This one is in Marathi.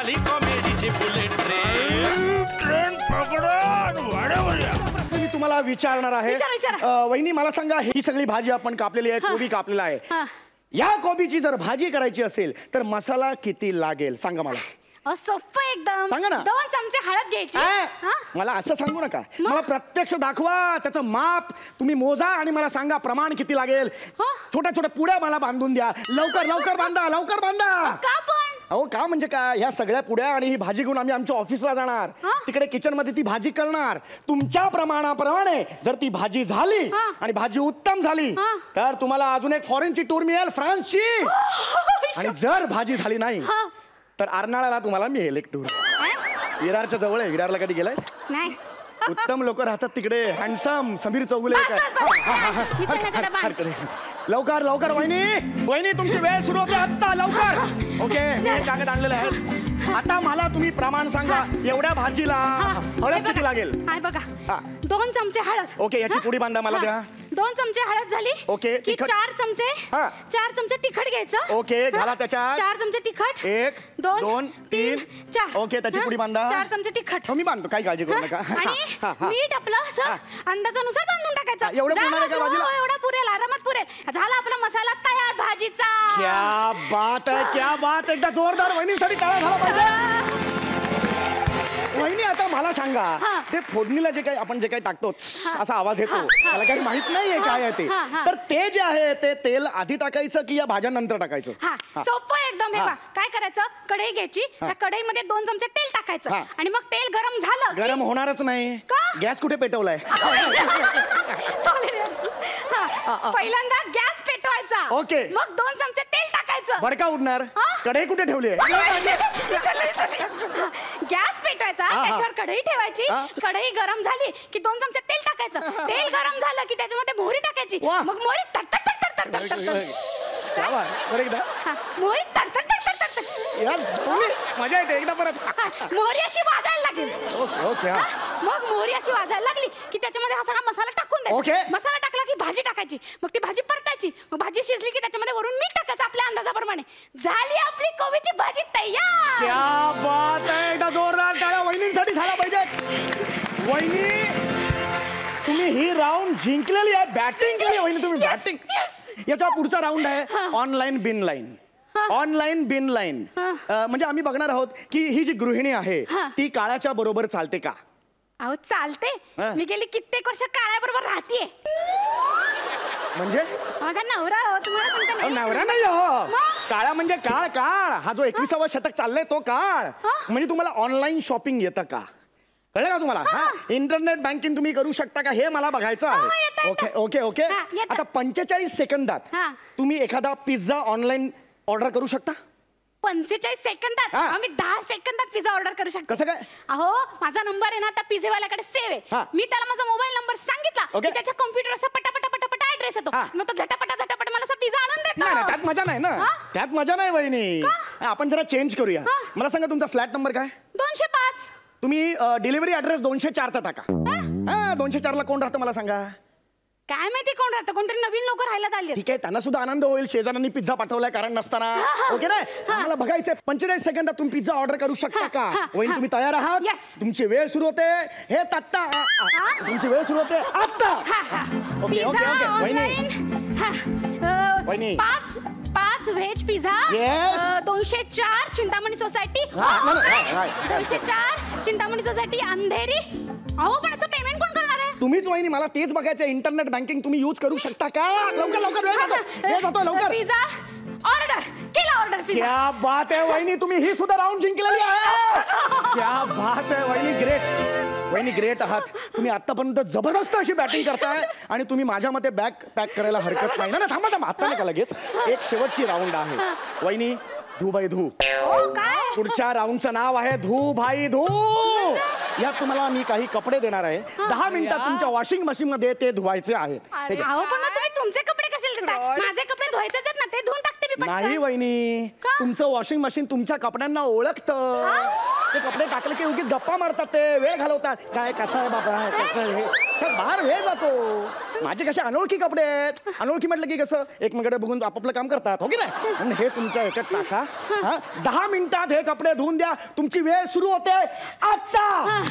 झाली कॉमेडीची बुलेट ट्रेन पकडून वाढवूया. मी तुम्हाला विचारणार आहे, वहिनी मला सांगा, ही सगळी भाजी आपण कापलेली आहे, कोबी कापलेला आहे, या कोबीची जर भाजी करायची असेल तर मसाला किती लागेल सांगा मला. सोपं एकदम. सांगा ना. 2 चमचे हळद घ्यायची. मला असं सांगू नका, मला प्रत्यक्ष दाखवा, त्याचं माप तुम्ही मोजा आणि मला सांगा प्रमाण किती लागेल. छोट्या छोट्या पुड्या मला बांधून द्या. लवकर लवकर बांधा, लवकर बांधा. का पण? अहो का म्हणजे काय, ह्या सगळ्या पुड्या आणि ही भाजी घेऊन आम्ही आमच्या ऑफिसला जाणार, तिकडे किचन मध्ये ती भाजी करणार. तुमच्या प्रमाणाप्रमाणे जर ती भाजी झाली आणि भाजी उत्तम झाली तर तुम्हाला अजून एक फॉरेनची टूर मिळेल, फ्रान्सची. आणि जर भाजी झाली नाही तर अर्नाळ्याला तुम्हाला मिळेल एक टूर. विरारच्या जवळ आहे. विरारला कधी गेलाय? नाही. उत्तम लोक राहतात तिकडे, हँडसम समीर चौगुले. लवकर लवकर वहिनी, वहिनी तुमची वेळ सुरू होते आत्ता, लवकर. ओके, मी कागद आणलेले आहेत. आता मला तुम्ही प्रमाण सांगा, एवढ्या भाजीला हळद किती लागेल? बघा, 2 चमचे हळद. ओके, याची पुडी बांधा मला द्या. 2 चमचे हळद झाली. ओके, की 4 चमचे तिखट घ्यायचं. ओके, घाला त्याच्यात 4 चमचे तिखट. 1 2 3 4. ओके, त्याची पुडी बांधा. 4 चमचे तिखट. मी बांधतो, काही काळजी करू नका. आणि मीठ आपलं असं अंदाजानुसार बांधून टाकायचं. एवढं पुरणार आहे का भाजीला? एवढा पुरेल, आरामात पुरेल. झाला आपला मसाला तयार भाजीचा. क्या बात आहे, क्या बात. एकदा जोरदार वहिनीसाठी टाळ्या झाला पाहिजे. वहिनी आता मला सांगा, ते फोडणीला जे काही आपण जे काही टाकतो असा आवाज येतो, मला काही माहित नाहीये काय आहे ते, तर ते जे आहे ते तेल आधी टाकायचं की या भाज्या नंतर टाकायचं? सोपं एकदम. हे बघा, काय करायचं, कढई घ्यायची, त्या कढईमध्ये 2 चमचे तेल टाकायचं आणि मग तेल गरम झालं. गरम होणारच नाही, गॅस कुठे पेटवलाय? पहिल्यांदा गॅस पेटवायचा. ओके, मग 2 चमचे तेल टाकायचं. बडका उडणार. कढई कुठे ठेवली आहे? गॅस पेटवायचा, त्याच्यावर कढई ठेवायची. कढई गरम झाली की 2 चमचे तेल टाकायचं. तेल गरम झालं की त्याच्यामध्ये मोहरी टाकायची. मग मोहरी तडतड तडतड तडतड. मोहरी तडतड तडतड तडतड. यार मजा येते, एकदा परत. मोहरी अशी वाजायला लागेल. ओके, मग मोहरी अशी वाजायला लागली की त्याच्यामध्ये हा सगळा मसाला टाकून द्यायचा. मसाला टाकला की भाजी टाकायची. मग ती भाजी परतायची. मग भाजी शिजली की त्याच्यामध्ये वरून मीठ टाकायचं आपल्या अंदाजाप्रमाणे. झाली आपली कोबीची भाजी तयार. क्या बात आहे. एकदा जोरदार टाळ्या वहिनींसाठी झाला पाहिजे. वहिनी तुम्ही ही राऊंड जिंकलेली आहे, बॅटिंग केली वहिनी तुम्ही, बॅटिंग. याचा पुढचा राऊंड आहे ऑनलाईन बिन लाईन. ऑनलाईन बिन लाईन म्हणजे आम्ही बघणार आहोत की ही जी गृहिणी आहे ती काळाच्या बरोबर चालते का? अहो चालते. मी गेली कित्येक वर्ष काळाबरोबर राहतीये. म्हणजे माझा नवरा हो, तुम्हाला सांगता नाही. नवरा नाही हो, काळा म्हणजे काळ. काळ हा जो 21वा शतक चाललंय तो काळ. म्हणजे तुम्हाला ऑनलाईन शॉपिंग येतं का? कळलं का तुम्हाला? इंटरनेट बँकिंग तुम्ही करू शकता का हे मला बघायचं आहे. Okay okay okay. आता 45 सेकंदात तुम्ही एखादा पिझ्झा ऑनलाईन ऑर्डर करू शकता? 45 सेकंदात? आम्ही 10 सेकंदात पिझ्झा ऑर्डर करू शकतो. कसं काय? अहो माझा नंबर आहे ना त्या पिझ्झेवाल्याकडे सेव्ह आहे. मी त्याला माझा मोबाईल नंबर सांगितला की त्याच्या कॉम्प्युटर असा पटापटा पटापटा ऍड्रेस येतो. मग तो झटापटा झटापट मला असा पिझ्झा आणून देतो. नाही त्यात मजा नाही ना, त्यात मजा नाही वहिनी. आपण जरा चेंज करूया. मला सांगा तुमचा फ्लॅट नंबर काय? 205. तुम्ही डिलिव्हरी ऍड्रेस 204चा टाका. 204ला कोण राहतं मला सांगा? काय माहिती कोण राहतं, कोणतरी नवीन लोक राहायला आले. ठीक आहे, त्यांना सुद्धा आनंद होईल, शेजाऱ्यांनी पिझ्झा पाठवलाय कारण नसताना. ओके ना? आम्हाला बघायचंय 45 सेकंदात तुम्ही पिझ्झा ऑर्डर करू शकता का? वहिनी तुम्ही तयार आहात? तुमची वेळ सुरू होते हे तत्ता. तुमची वेळ सुरू होते आत्ता. ओके ओके ओके वहिनी 5 veg pizza. 204 Chintamani society. 204 Chintamani society Andheri. अहो पण याचं पेमेंट कोण करणार आहे? तुम्हीच वहिनी. मला तेच बघायचं, इंटरनेट बँकिंग तुम्ही यूज करू शकता का? लवकर लवकर वेळ जातो लवकर. पिझ्झा ऑर्डर केला. Order pizza. क्या बात आहे वहिनी, तुम्ही ही सुद्धा राऊंड जिंकलेली आहे. क्या बात आहे वहिनी, ग्रेट. वहिनी ग्रेट आहात तुम्ही. आतापर्यंत जबरदस्त अशी बॅटिंग करताय आणि तुम्ही माझ्या मते बॅग पॅक करायला हरकत नाही ना. थांबा थांबा, आता नका लगेच. एक शेवटची राऊंड आहे वहिनी, धू बाई धू. पुढच्या राऊंडचं नाव आहे धू भाई धू. यात तुम्हाला मी काही कपडे देणार आहे. 10 मिनिटात तुमच्या वॉशिंग मशीन मध्ये ते धुवायचे आहेत. तुम्ही तुमचे कपडे कशाला देता? माझे कपडे धुवायचे आहेत ना, ते धुवून टाकते मी. नाही वहिनी, तुमचं वॉशिंग मशीन तुमच्या कपड्यांना ओळखतं. ते कपडे टाकले की उगीच गप्पा मारतात, ते वेळ घालवतात. काय कसं आहे बाबा, कसं हे बाहेर वेळ जातो. माझे कसे अनोळखी कपडे आहेत. अनोळखी म्हटलं की कसं एकमेकडे बघून आपापलं काम करतात, हो की नाही? पण हे तुमच्या ह्याच्यात टाका. 10 मिनिटात हे कपडे धुवून द्या. तुमची वेळ सुरू होते आता.